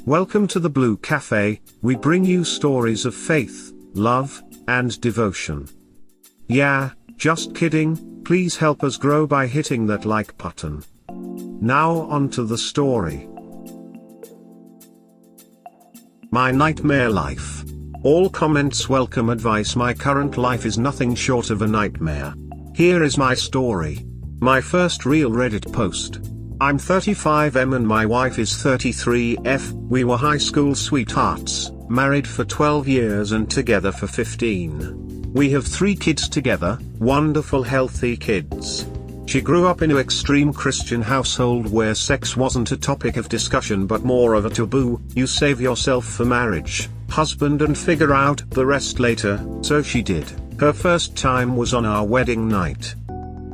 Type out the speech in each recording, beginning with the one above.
Welcome to the Blue Cafe. We bring you stories of faith, love, and devotion. Yeah, just kidding, please help us grow by hitting that like button. Now on to the story. My nightmare life. All comments welcome advice. My current life is nothing short of a nightmare. Here is my story. My first real Reddit post. I'm 35M and my wife is 33F. We were high school sweethearts, married for 12 years and together for 15. We have 3 kids together, wonderful healthy kids. She grew up in an extreme Christian household where sex wasn't a topic of discussion but more of a taboo. You save yourself for marriage, husband, and figure out the rest later, so she did. Her first time was on our wedding night.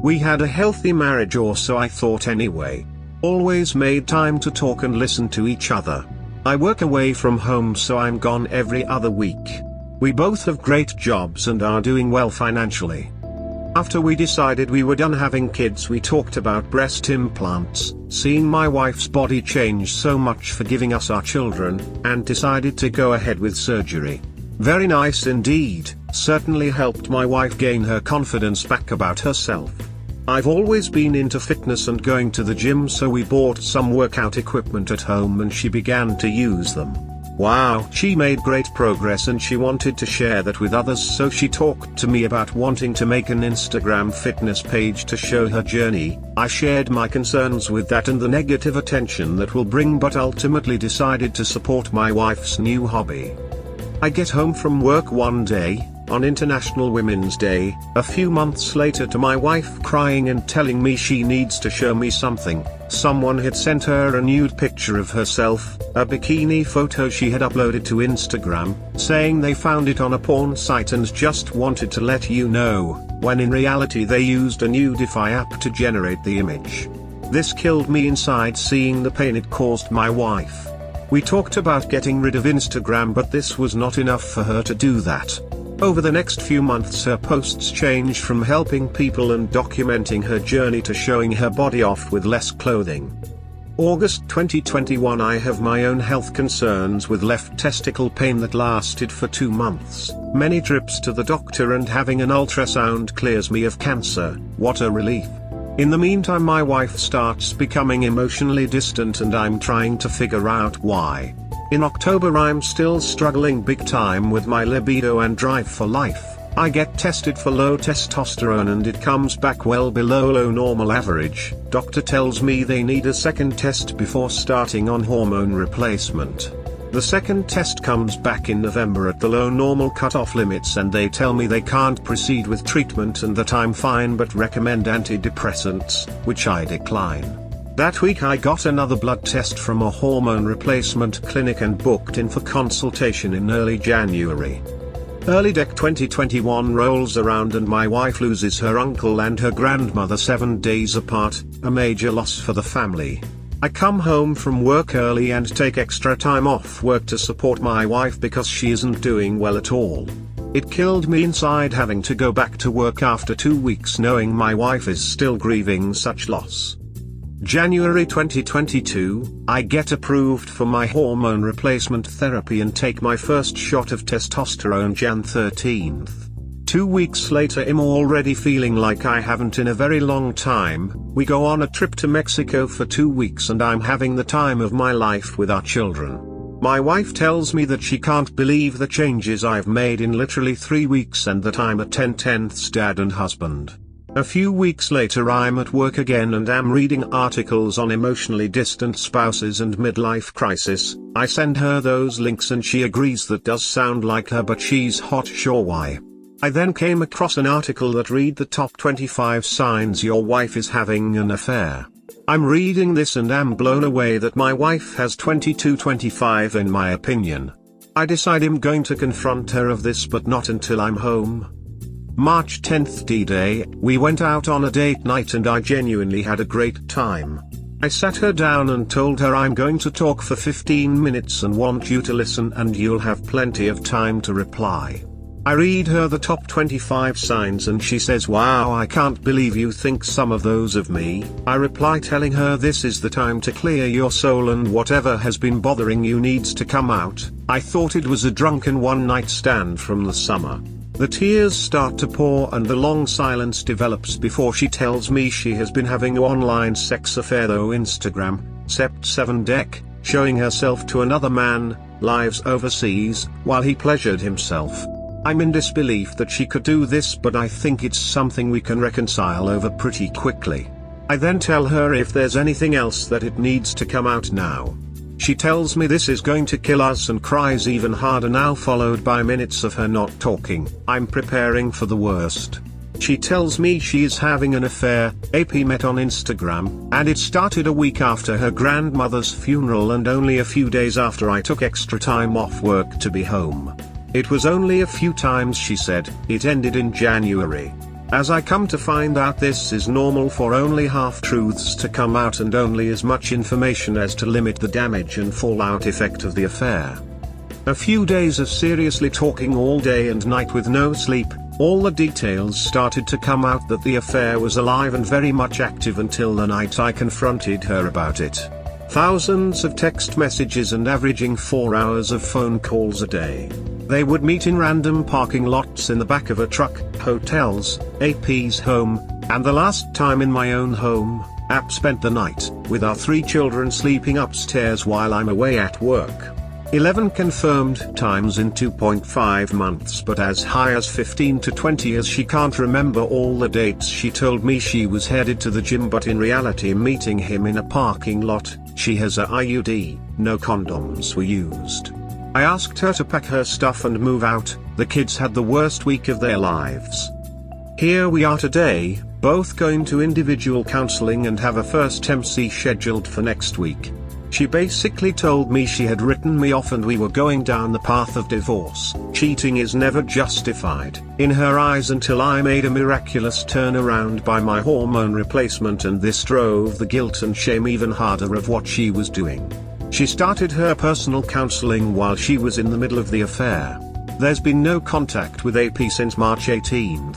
We had a healthy marriage, or so I thought anyway. Always made time to talk and listen to each other. I work away from home, so I'm gone every other week. We both have great jobs and are doing well financially. After we decided we were done having kids, we talked about breast implants, seeing my wife's body change so much for giving us our children, and decided to go ahead with surgery. Very nice indeed, certainly helped my wife gain her confidence back about herself. I've always been into fitness and going to the gym, so we bought some workout equipment at home and she began to use them. Wow, she made great progress and she wanted to share that with others, so she talked to me about wanting to make an Instagram fitness page to show her journey. I shared my concerns with that and the negative attention that will bring, but ultimately decided to support my wife's new hobby. I get home from work one day, on International Women's Day, a few months later, to my wife crying and telling me she needs to show me something. Someone had sent her a nude picture of herself, a bikini photo she had uploaded to Instagram, saying they found it on a porn site and just wanted to let you know, when in reality they used a Nudify app to generate the image. This killed me inside, seeing the pain it caused my wife. We talked about getting rid of Instagram, but this was not enough for her to do that. Over the next few months her posts changed from helping people and documenting her journey to showing her body off with less clothing. August 2021. I have my own health concerns with left testicle pain that lasted for 2 months. Many trips to the doctor and having an ultrasound clears me of cancer. What a relief. In the meantime my wife starts becoming emotionally distant and I'm trying to figure out why. In October I'm still struggling big time with my libido and drive for life. I get tested for low testosterone and it comes back well below low normal average. Doctor tells me they need a second test before starting on hormone replacement. The second test comes back in November at the low normal cutoff limits and they tell me they can't proceed with treatment and that I'm fine but recommend antidepressants, which I decline. That week I got another blood test from a hormone replacement clinic and booked in for consultation in early January. Early 2021 rolls around and my wife loses her uncle and her grandmother 7 days apart, a major loss for the family. I come home from work early and take extra time off work to support my wife because she isn't doing well at all. It killed me inside having to go back to work after 2 weeks knowing my wife is still grieving such loss. January 2022, I get approved for my hormone replacement therapy and take my first shot of testosterone Jan 13th. 2 weeks later I'm already feeling like I haven't in a very long time. We go on a trip to Mexico for 2 weeks and I'm having the time of my life with our children. My wife tells me that she can't believe the changes I've made in literally 3 weeks and that I'm a 10/10ths dad and husband. A few weeks later I'm at work again and am reading articles on emotionally distant spouses and midlife crisis. I send her those links and she agrees that does sound like her, but she's hot sure why. I then came across an article that read the top 25 signs your wife is having an affair. I'm reading this and am blown away that my wife has 22-25 in my opinion. I decide I'm going to confront her of this, but not until I'm home. March 10th D-Day, we went out on a date night and I genuinely had a great time. I sat her down and told her I'm going to talk for 15 minutes and want you to listen and you'll have plenty of time to reply. I read her the top 25 signs and she says, "Wow, I can't believe you think some of those of me." I reply telling her this is the time to clear your soul and whatever has been bothering you needs to come out. I thought it was a drunken one-night stand from the summer. The tears start to pour and the long silence develops before she tells me she has been having an online sex affair though Instagram, Sept 7 deck, showing herself to another man, lives overseas, while he pleasured himself. I'm in disbelief that she could do this, but I think it's something we can reconcile over pretty quickly. I then tell her if there's anything else that it needs to come out now. She tells me this is going to kill us and cries even harder now, followed by minutes of her not talking. I'm preparing for the worst. She tells me she is having an affair. AP met on Instagram, and it started a week after her grandmother's funeral and only a few days after I took extra time off work to be home. It was only a few times, she said. It ended in January. As I come to find out, this is normal for only half-truths to come out and only as much information as to limit the damage and fallout effect of the affair. A few days of seriously talking all day and night with no sleep, all the details started to come out that the affair was alive and very much active until the night I confronted her about it. Thousands of text messages and averaging 4 hours of phone calls a day. They would meet in random parking lots in the back of a truck, hotels, AP's home, and the last time in my own home. AP spent the night, with our 3 children sleeping upstairs while I'm away at work. 11 confirmed times in 2.5 months, but as high as 15 to 20 as she can't remember all the dates. She told me she was headed to the gym, but in reality meeting him in a parking lot. She has a IUD, no condoms were used. I asked her to pack her stuff and move out. The kids had the worst week of their lives. Here we are today, both going to individual counseling and have a first MC scheduled for next week. She basically told me she had written me off and we were going down the path of divorce. Cheating is never justified in her eyes until I made a miraculous turnaround by my hormone replacement, and this drove the guilt and shame even harder of what she was doing. She started her personal counseling while she was in the middle of the affair. There's been no contact with AP since March 18th.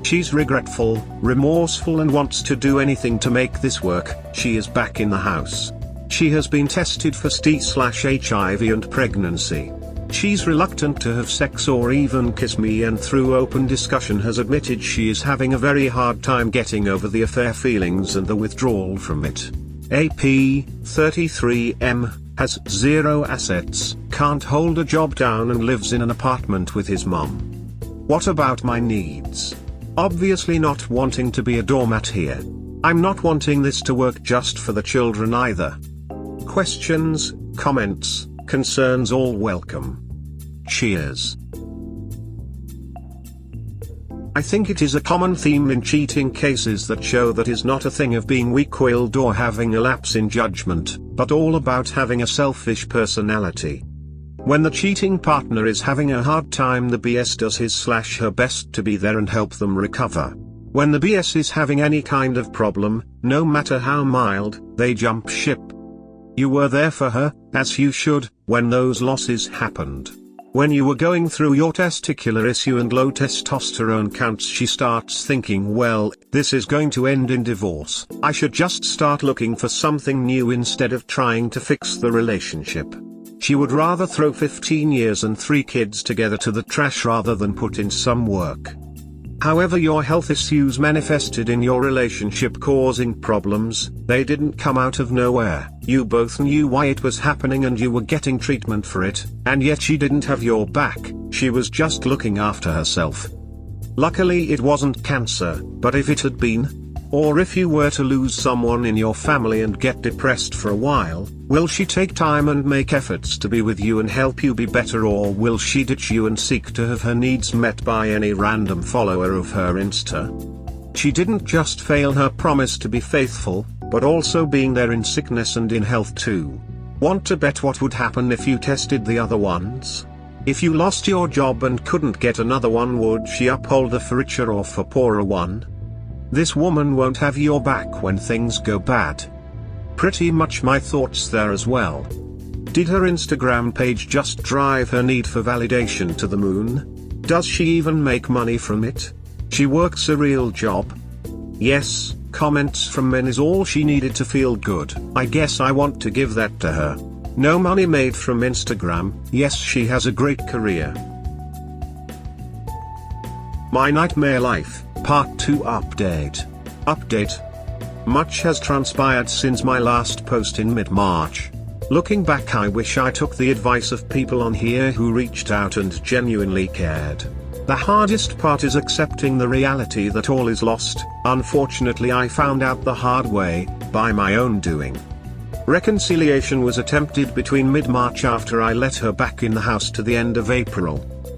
She's regretful, remorseful and wants to do anything to make this work. She is back in the house. She has been tested for STI/HIV and pregnancy. She's reluctant to have sex or even kiss me, and through open discussion has admitted she is having a very hard time getting over the affair feelings and the withdrawal from it. AP, 33M, has 0 assets, can't hold a job down and lives in an apartment with his mom. What about my needs? Obviously not wanting to be a doormat here. I'm not wanting this to work just for the children either. Questions, comments, concerns all welcome. Cheers. I think it is a common theme in cheating cases that show that is not a thing of being weak-willed or having a lapse in judgment, but all about having a selfish personality. When the cheating partner is having a hard time, the BS does his/her best to be there and help them recover. When the BS is having any kind of problem, no matter how mild, they jump ship. You were there for her, as you should, when those losses happened. When you were going through your testicular issue and low testosterone counts, she starts thinking, well, this is going to end in divorce. I should just start looking for something new instead of trying to fix the relationship. She would rather throw 15 years and 3 kids together to the trash rather than put in some work. However, your health issues manifested in your relationship causing problems. They didn't come out of nowhere. You both knew why it was happening and you were getting treatment for it, and yet she didn't have your back. She was just looking after herself. Luckily it wasn't cancer, but if it had been, or if you were to lose someone in your family and get depressed for a while, will she take time and make efforts to be with you and help you be better, or will she ditch you and seek to have her needs met by any random follower of her Insta? She didn't just fail her promise to be faithful, but also being there in sickness and in health too. Want to bet what would happen if you tested the other ones? If you lost your job and couldn't get another one, would she uphold the for richer or for poorer one? This woman won't have your back when things go bad. Pretty much my thoughts there as well. Did her Instagram page just drive her need for validation to the moon? Does she even make money from it? She works a real job? Yes, comments from men is all she needed to feel good. I guess I want to give that to her. No money made from Instagram. Yes, she has a great career. My Nightmare Life, Part 2 Update. Much has transpired since my last post in mid-March. Looking back, I wish I took the advice of people on here who reached out and genuinely cared. The hardest part is accepting the reality that all is lost. Unfortunately, I found out the hard way, by my own doing. Reconciliation was attempted between mid-March after I let her back in the house to the end of April.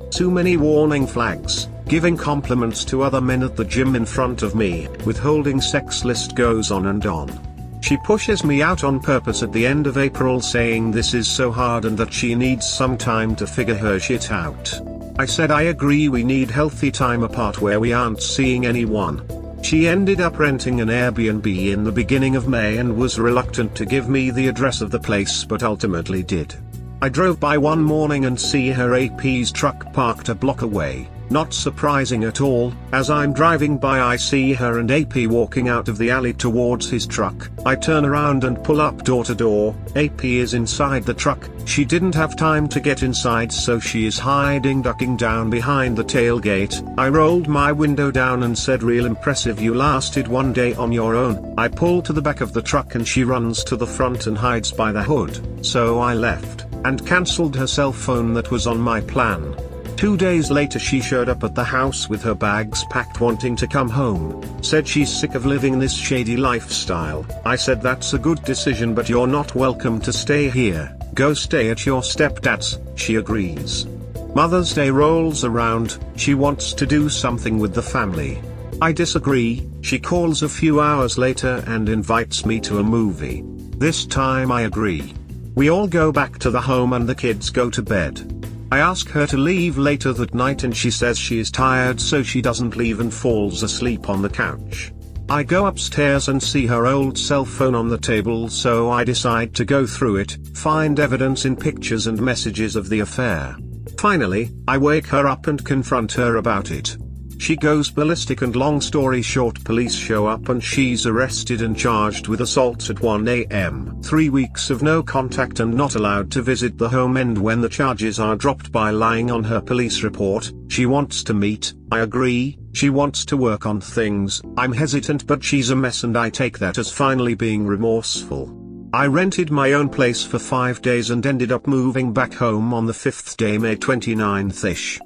Too many warning flags, giving compliments to other men at the gym in front of me, withholding sex, list goes on and on. She pushes me out on purpose at the end of April, saying this is so hard and that she needs some time to figure her shit out. I said I agree, we need healthy time apart where we aren't seeing anyone. She ended up renting an Airbnb in the beginning of May and was reluctant to give me the address of the place, but ultimately did. I drove by one morning and see her AP's truck parked a block away. Not surprising at all. As I'm driving by, I see her and AP walking out of the alley towards his truck. I turn around and pull up door to door. AP is inside the truck. She didn't have time to get inside, so she is hiding, ducking down behind the tailgate. I rolled my window down and said, real impressive, you lasted one day on your own. I pull to the back of the truck and she runs to the front and hides by the hood. So I left, and cancelled her cell phone that was on my plan. 2 days later she showed up at the house with her bags packed, wanting to come home. Said she's sick of living this shady lifestyle. I said that's a good decision, but you're not welcome to stay here. Go stay at your stepdad's. She agrees. Mother's Day rolls around. She wants to do something with the family. I disagree. She calls a few hours later and invites me to a movie. This time I agree. We all go back to the home and the kids go to bed. I ask her to leave later that night and she says she is tired, so she doesn't leave and falls asleep on the couch. I go upstairs and see her old cell phone on the table, so I decide to go through it, find evidence in pictures and messages of the affair. Finally, I wake her up and confront her about it. She goes ballistic, and long story short, police show up and she's arrested and charged with assault at 1 a.m. 3 weeks of no contact and not allowed to visit the home end when the charges are dropped by lying on her police report. She wants to meet. I agree. She wants to work on things. I'm hesitant, but she's a mess and I take that as finally being remorseful. I rented my own place for 5 days and ended up moving back home on the 5th day, May 29th-ish.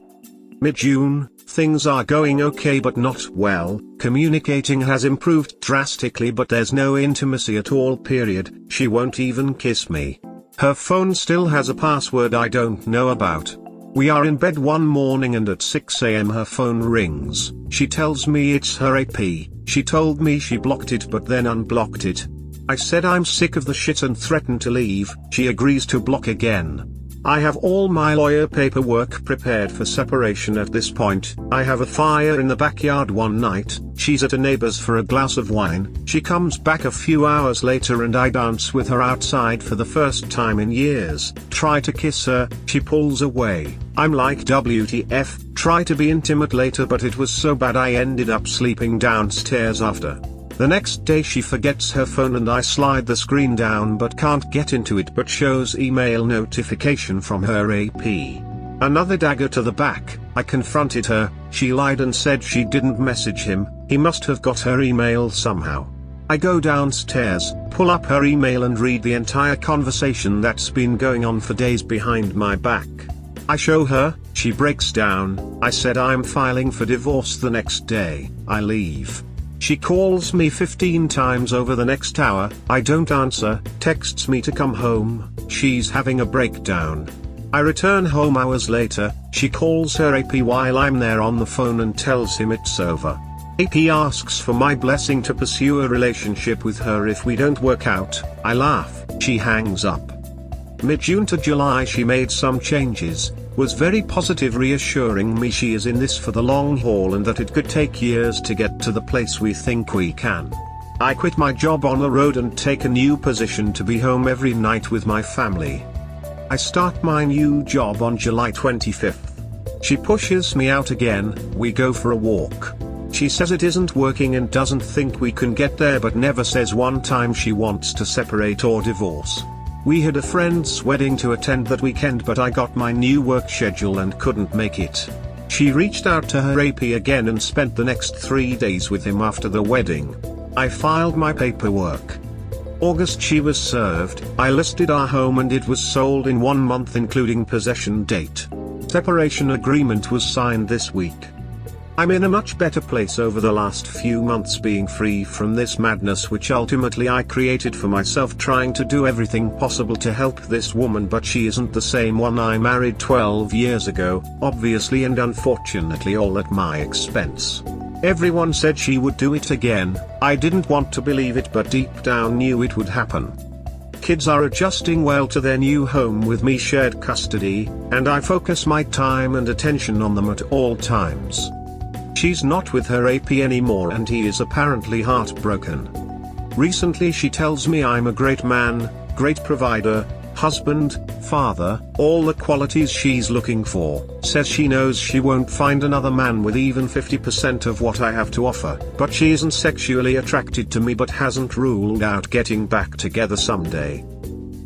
Mid-June, things are going okay but not well. Communicating has improved drastically, but there's no intimacy at all, period. She won't even kiss me. Her phone still has a password I don't know about. We are in bed one morning and at 6 a.m. her phone rings. She tells me it's her AP. She told me she blocked it but then unblocked it. I said I'm sick of the shit and threatened to leave. She agrees to block again. I have all my lawyer paperwork prepared for separation at this point. I have a fire in the backyard one night. She's at a neighbor's for a glass of wine. She comes back a few hours later and I dance with her outside for the first time in years. Try to kiss her, she pulls away. I'm like, WTF, try to be intimate later, but it was so bad I ended up sleeping downstairs after. The next day she forgets her phone and I slide the screen down but can't get into it, but shows email notification from her AP. Another dagger to the back. I confronted her. She lied and said she didn't message him. He must have got her email somehow. I go downstairs, pull up her email and read the entire conversation that's been going on for days behind my back. I show her. She breaks down. I said I'm filing for divorce the next day. I leave. She calls me 15 times over the next hour. I don't answer, texts me to come home. She's having a breakdown. I return home hours later. She calls her AP while I'm there on the phone and tells him it's over. AP asks for my blessing to pursue a relationship with her if we don't work out. I laugh. She hangs up. Mid-June to July she made some changes, was very positive, reassuring me she is in this for the long haul and that it could take years to get to the place we think we can. I quit my job on the road and take a new position to be home every night with my family. I start my new job on July 25th. She pushes me out again, we go for a walk. She says it isn't working and doesn't think we can get there, but never says one time she wants to separate or divorce. We had a friend's wedding to attend that weekend, but I got my new work schedule and couldn't make it. She reached out to her AP again and spent the next 3 days with him after the wedding. I filed my paperwork. August she was served, I listed our home and it was sold in 1 month including possession date. Separation agreement was signed this week. I'm in a much better place over the last few months, being free from this madness which ultimately I created for myself, trying to do everything possible to help this woman, but she isn't the same one I married 12 years ago, obviously and unfortunately all at my expense. Everyone said she would do it again. I didn't want to believe it, but deep down knew it would happen. Kids are adjusting well to their new home with me shared custody, and I focus my time and attention on them at all times. She's not with her AP anymore and he is apparently heartbroken. Recently she tells me I'm a great man, great provider, husband, father, all the qualities she's looking for. Says she knows she won't find another man with even 50% of what I have to offer, but she isn't sexually attracted to me, but hasn't ruled out getting back together someday.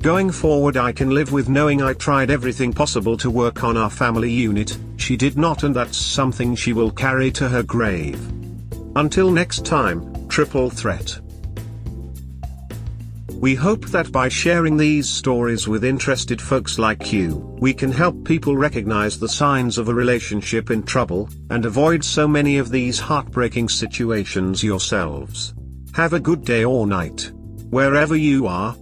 Going forward I can live with knowing I tried everything possible to work on our family unit. She did not, and that's something she will carry to her grave. Until next time, triple threat. We hope that by sharing these stories with interested folks like you, we can help people recognize the signs of a relationship in trouble, and avoid so many of these heartbreaking situations yourselves. Have a good day or night, wherever you are.